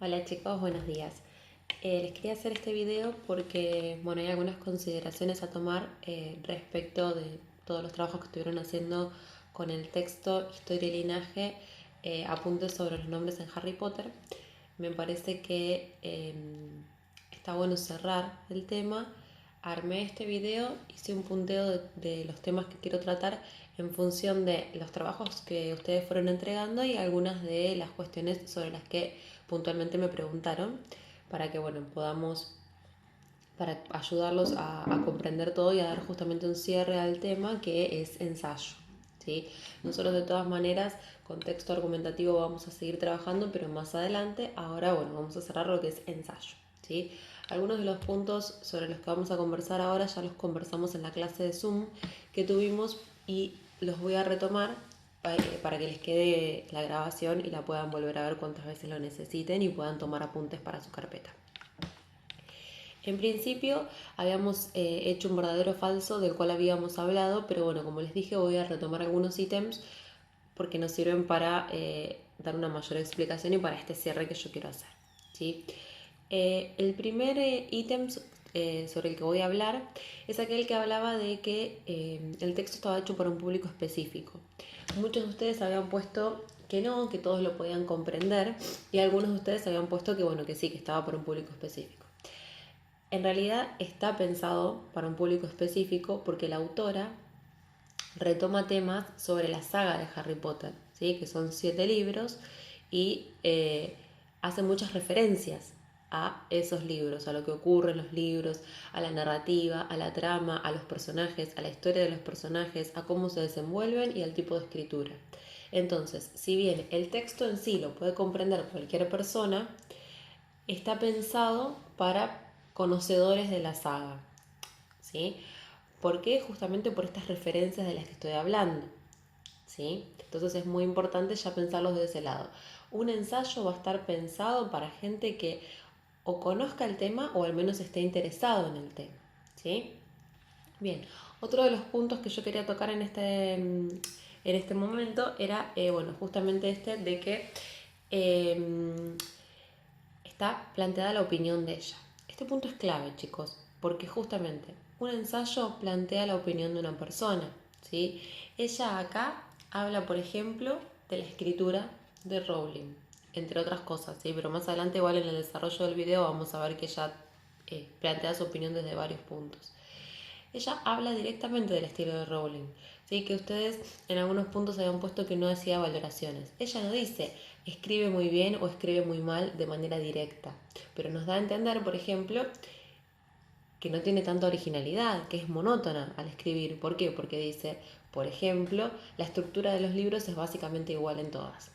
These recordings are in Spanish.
Hola chicos, buenos días. Les quería hacer este video porque hay algunas consideraciones a tomar respecto de todos los trabajos que estuvieron haciendo con el texto Historia y Linaje, apuntes sobre los nombres en Harry Potter. Me parece que está bueno cerrar el tema. Armé este video, hice un punteo de los temas que quiero tratar en función de los trabajos que ustedes fueron entregando y algunas de las cuestiones sobre las que puntualmente me preguntaron para que podamos para ayudarlos a comprender todo y a dar justamente un cierre al tema que es ensayo. ¿Sí? Nosotros de todas maneras con texto argumentativo vamos a seguir trabajando, pero más adelante, ahora vamos a cerrar lo que es ensayo. ¿Sí? Algunos de los puntos sobre los que vamos a conversar ahora ya los conversamos en la clase de Zoom que tuvimos y los voy a retomar para que les quede la grabación y la puedan volver a ver cuantas veces lo necesiten y puedan tomar apuntes para su carpeta. En principio habíamos hecho un verdadero o falso del cual habíamos hablado, pero como les dije voy a retomar algunos ítems porque nos sirven para dar una mayor explicación y para este cierre que yo quiero hacer. ¿Sí? El primer ítem sobre el que voy a hablar es aquel que hablaba de que el texto estaba hecho para un público específico. Muchos de ustedes habían puesto que no, que todos lo podían comprender, y algunos de ustedes habían puesto que sí, que estaba para un público específico. En realidad está pensado para un público específico porque la autora retoma temas sobre la saga de Harry Potter, ¿sí? Que son 7 libros y hace muchas referencias a esos libros, a lo que ocurre en los libros, a la narrativa, a la trama, a los personajes, a la historia de los personajes, a cómo se desenvuelven y al tipo de escritura. Entonces, si bien el texto en sí lo puede comprender cualquier persona, está pensado para conocedores de la saga, ¿sí? ¿Por qué? Justamente por estas referencias de las que estoy hablando, ¿sí? Entonces es muy importante ya pensarlos de ese lado. Un ensayo va a estar pensado para gente que o conozca el tema o al menos esté interesado en el tema, ¿sí? Bien, otro de los puntos que yo quería tocar en este momento era, justamente este de que está planteada la opinión de ella. Este punto es clave, chicos, porque justamente un ensayo plantea la opinión de una persona, ¿sí? Ella acá habla, por ejemplo, de la escritura de Rowling, entre otras cosas, ¿sí? Pero más adelante, igual en el desarrollo del video, vamos a ver que ella plantea su opinión desde varios puntos. Ella habla directamente del estilo de Rowling, ¿sí? Que ustedes en algunos puntos habían puesto que no hacía valoraciones. Ella no dice escribe muy bien o escribe muy mal de manera directa, pero nos da a entender, por ejemplo, que no tiene tanta originalidad, que es monótona al escribir. ¿Por qué? Porque dice, por ejemplo, la estructura de los libros es básicamente igual en todas.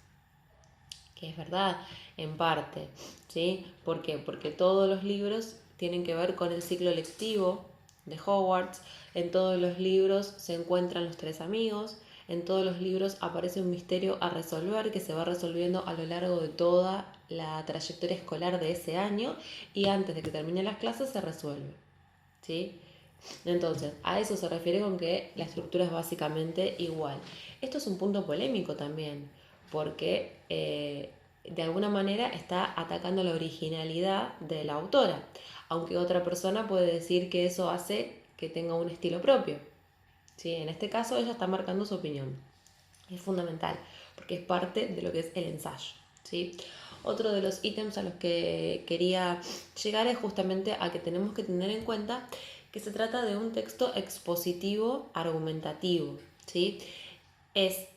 Que es verdad, en parte, ¿sí? ¿Por qué? Porque todos los libros tienen que ver con el ciclo lectivo de Hogwarts. En todos los libros se encuentran los 3 amigos. En todos los libros aparece un misterio a resolver que se va resolviendo a lo largo de toda la trayectoria escolar de ese año y antes de que terminen las clases se resuelve, ¿sí? Entonces, a eso se refiere con que la estructura es básicamente igual. Esto es un punto polémico también, porque de alguna manera está atacando la originalidad de la autora, aunque otra persona puede decir que eso hace que tenga un estilo propio. ¿Sí? En este caso ella está marcando su opinión. Es fundamental, porque es parte de lo que es el ensayo, ¿sí? Otro de los ítems a los que quería llegar es justamente a que tenemos que tener en cuenta que se trata de un texto expositivo argumentativo, ¿sí? Es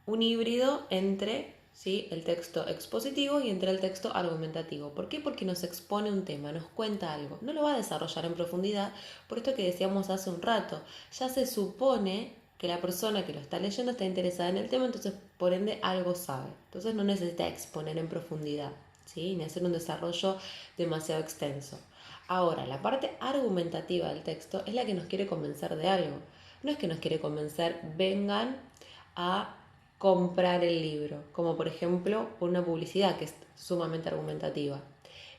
un híbrido entre, ¿sí?, el texto expositivo y entre el texto argumentativo. ¿Por qué? Porque nos expone un tema, nos cuenta algo. No lo va a desarrollar en profundidad, por esto que decíamos hace un rato. Ya se supone que la persona que lo está leyendo está interesada en el tema, entonces por ende algo sabe. Entonces no necesita exponer en profundidad, ¿sí?, ni hacer un desarrollo demasiado extenso. Ahora, la parte argumentativa del texto es la que nos quiere convencer de algo. No es que nos quiere convencer, vengan a comprar el libro, como por ejemplo una publicidad que es sumamente argumentativa.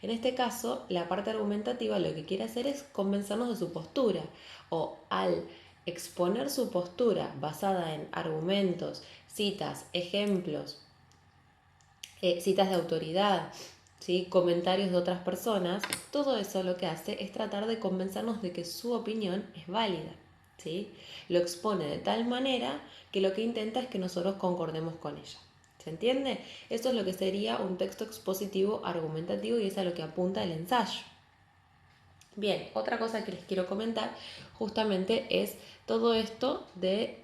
En este caso, la parte argumentativa lo que quiere hacer es convencernos de su postura, o al exponer su postura basada en argumentos, citas, ejemplos, citas de autoridad, ¿sí? Comentarios de otras personas, todo eso lo que hace es tratar de convencernos de que su opinión es válida, ¿sí? Lo expone de tal manera que lo que intenta es que nosotros concordemos con ella. ¿Se entiende? Eso es lo que sería un texto expositivo argumentativo y es a lo que apunta el ensayo. Bien, otra cosa que les quiero comentar justamente es todo esto de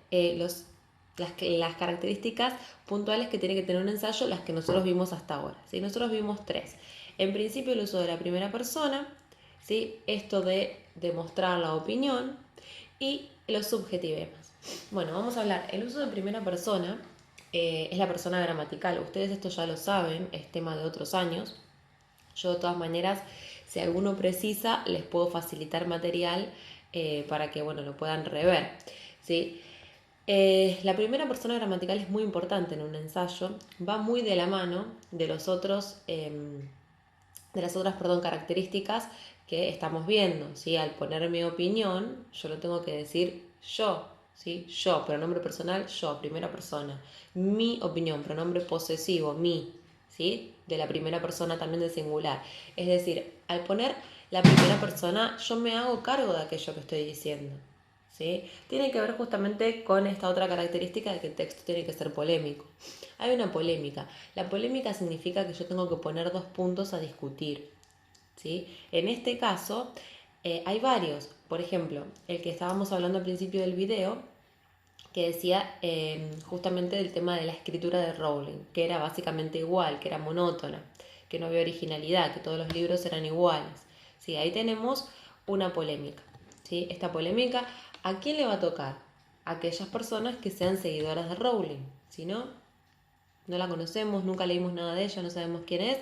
las características puntuales que tiene que tener un ensayo, las que nosotros vimos hasta ahora. ¿Sí? Nosotros vimos tres. En principio el uso de la primera persona, ¿sí? Esto de demostrar la opinión y los subjetivemas. Bueno, vamos a hablar. El uso de primera persona es la persona gramatical. Ustedes esto ya lo saben, es tema de otros años. Yo de todas maneras, si alguno precisa, les puedo facilitar material para que bueno, lo puedan rever. ¿Sí? La primera persona gramatical es muy importante en un ensayo, va muy de la mano de los otros, de las otras características que estamos viendo. ¿Sí? Al poner mi opinión, yo lo tengo que decir yo. ¿Sí? Yo, pronombre personal, yo, primera persona. Mi opinión, pronombre posesivo, mi. ¿Sí? De la primera persona también del singular. Es decir, al poner la primera persona, yo me hago cargo de aquello que estoy diciendo. ¿Sí? Tiene que ver justamente con esta otra característica de que el texto tiene que ser polémico. Hay una polémica. La polémica significa que yo tengo que poner dos puntos a discutir. ¿Sí? En este caso, hay varios. Por ejemplo, el que estábamos hablando al principio del video, que decía justamente del tema de la escritura de Rowling, que era básicamente igual, que era monótona, que no había originalidad, que todos los libros eran iguales. ¿Sí? Ahí tenemos una polémica. ¿Sí? Esta polémica, ¿a quién le va a tocar? A aquellas personas que sean seguidoras de Rowling. Si no, no la conocemos, nunca leímos nada de ella, no sabemos quién es,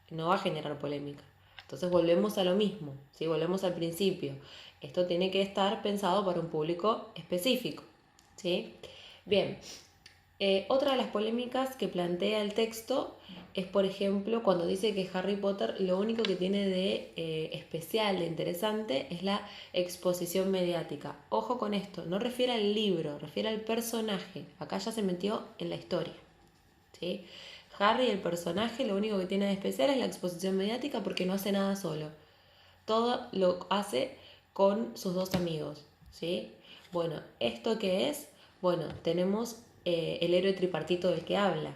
no va a generar polémica. Entonces volvemos a lo mismo, ¿sí? Volvemos al principio. Esto tiene que estar pensado para un público específico. ¿Sí? Bien, otra de las polémicas que plantea el texto es, por ejemplo, cuando dice que Harry Potter lo único que tiene de especial, de interesante, es la exposición mediática. Ojo con esto, no refiere al libro, refiere al personaje. Acá ya se metió en la historia. ¿Sí? Harry, el personaje, lo único que tiene de especial es la exposición mediática porque no hace nada solo. Todo lo hace con sus dos amigos. ¿Sí? Bueno, ¿esto qué es? Bueno, tenemos el héroe tripartito del que habla.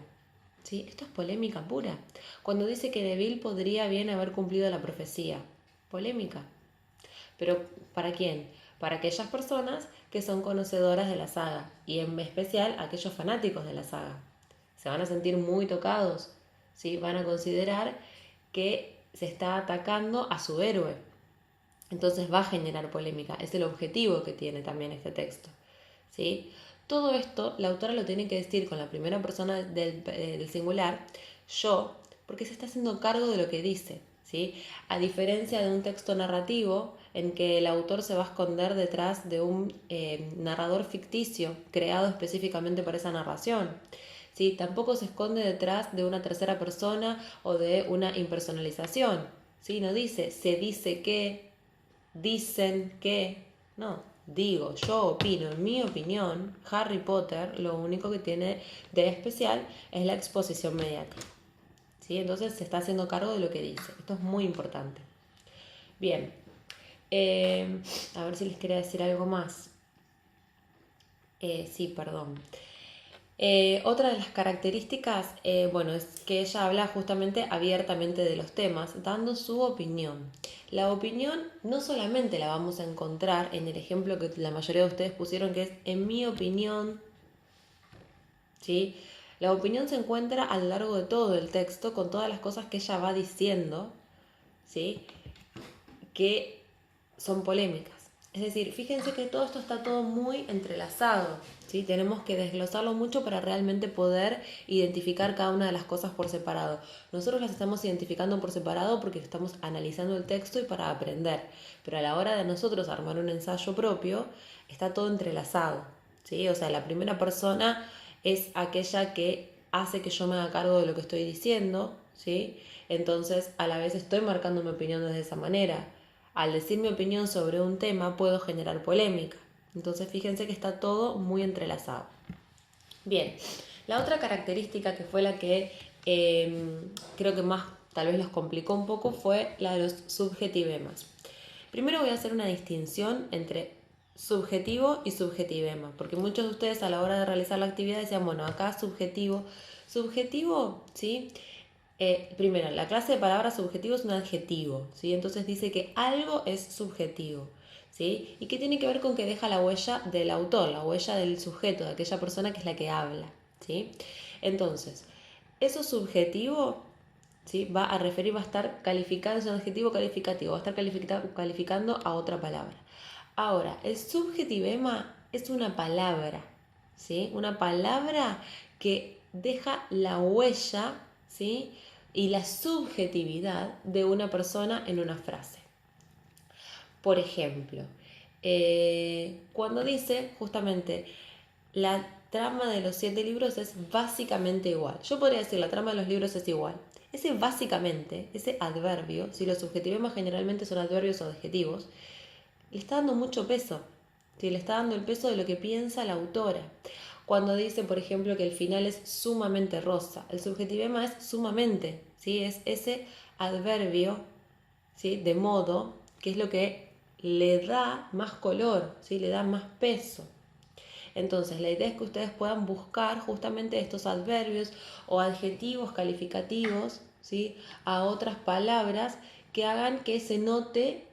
¿Sí? Esto es polémica pura. Cuando dice que Neville podría bien haber cumplido la profecía. Polémica. ¿Pero para quién? Para aquellas personas que son conocedoras de la saga y en especial aquellos fanáticos de la saga. Se van a sentir muy tocados, ¿sí? Van a considerar que se está atacando a su héroe. Entonces va a generar polémica. Es el objetivo que tiene también este texto. ¿Sí? Todo esto la autora lo tiene que decir con la primera persona del singular, yo, porque se está haciendo cargo de lo que dice. ¿Sí? A diferencia de un texto narrativo en que el autor se va a esconder detrás de un narrador ficticio creado específicamente para esa narración. ¿Sí? Tampoco se esconde detrás de una tercera persona o de una impersonalización. ¿Sí? No dice, se dice que, dicen que, no, digo, yo opino, en mi opinión, Harry Potter lo único que tiene de especial es la exposición mediática. ¿Sí? Entonces se está haciendo cargo de lo que dice. Esto es muy importante. Bien, a ver si les quería decir algo más. Sí, perdón. Otra de las características, bueno, es que ella habla justamente abiertamente de los temas, dando su opinión. La opinión no solamente la vamos a encontrar en el ejemplo que la mayoría de ustedes pusieron, que es en mi opinión, ¿sí? La opinión se encuentra a lo largo de todo el texto con todas las cosas que ella va diciendo, ¿sí? Que son polémicas. Es decir, fíjense que todo esto está todo muy entrelazado, ¿sí? Tenemos que desglosarlo mucho para realmente poder identificar cada una de las cosas por separado. Nosotros las estamos identificando por separado porque estamos analizando el texto y para aprender, pero a la hora de nosotros armar un ensayo propio, está todo entrelazado, ¿sí? O sea, la primera persona es aquella que hace que yo me haga cargo de lo que estoy diciendo, ¿sí? Entonces, a la vez estoy marcando mi opinión desde esa manera. Al decir mi opinión sobre un tema puedo generar polémica. Entonces fíjense que está todo muy entrelazado. Bien, la otra característica que fue la que creo que más tal vez los complicó un poco, fue la de los subjetivemas. Primero voy a hacer una distinción entre subjetivo y subjetivema, porque muchos de ustedes a la hora de realizar la actividad decían, bueno, acá subjetivo. Subjetivo, ¿sí? Primero, la clase de palabras subjetivo es un adjetivo, ¿sí? Entonces dice que algo es subjetivo, ¿sí? Y que tiene que ver con que deja la huella del autor, la huella del sujeto, de aquella persona que es la que habla, ¿sí? Entonces, eso subjetivo, ¿sí? Va a referir, va a estar calificando, es un adjetivo calificativo, va a estar calificando a otra palabra. Ahora, el subjetivema es una palabra, ¿sí? Una palabra que deja la huella, ¿sí? Y la subjetividad de una persona en una frase. Por ejemplo, cuando dice justamente la trama de los 7 libros es básicamente igual. Yo podría decir la trama de los libros es igual. Ese básicamente, ese adverbio, si los subjetivemas generalmente son adverbios o adjetivos, le está dando mucho peso. ¿Sí? Le está dando el peso de lo que piensa la autora. Cuando dice, por ejemplo, que el final es sumamente rosa, el subjetivema es sumamente, ¿sí? Es ese adverbio, ¿sí? De modo, que es lo que le da más color, ¿sí? Le da más peso. Entonces, la idea es que ustedes puedan buscar justamente estos adverbios o adjetivos calificativos, ¿sí? A otras palabras que hagan que se note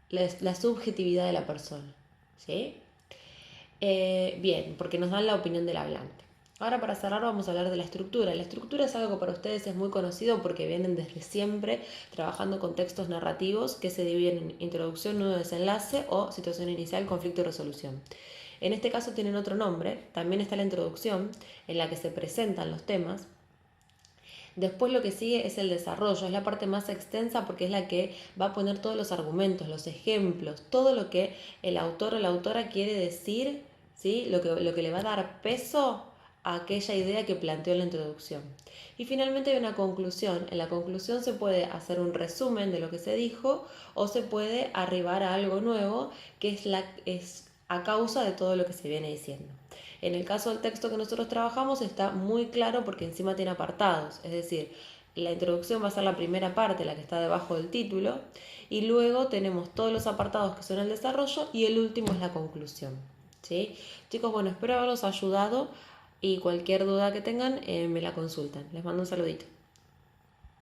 la subjetividad de la persona, ¿sí? Bien, porque nos dan la opinión del hablante. Ahora para cerrar vamos a hablar de la estructura. La estructura es algo que para ustedes es muy conocido porque vienen desde siempre trabajando con textos narrativos que se dividen en introducción, nudo, desenlace o situación inicial, conflicto y resolución. En este caso tienen otro nombre, también está la introducción en la que se presentan los temas. Después lo que sigue es el desarrollo, es la parte más extensa porque es la que va a poner todos los argumentos, los ejemplos, todo lo que el autor o la autora quiere decir, ¿sí? Lo que le va a dar peso a aquella idea que planteó en la introducción. Y finalmente hay una conclusión. En la conclusión se puede hacer un resumen de lo que se dijo o se puede arribar a algo nuevo que es a causa de todo lo que se viene diciendo. En el caso del texto que nosotros trabajamos está muy claro porque encima tiene apartados, es decir, la introducción va a ser la primera parte, la que está debajo del título, y luego tenemos todos los apartados que son el desarrollo y el último es la conclusión. ¿Sí? Chicos, bueno, espero haberlos ayudado y cualquier duda que tengan me la consultan. Les mando un saludito.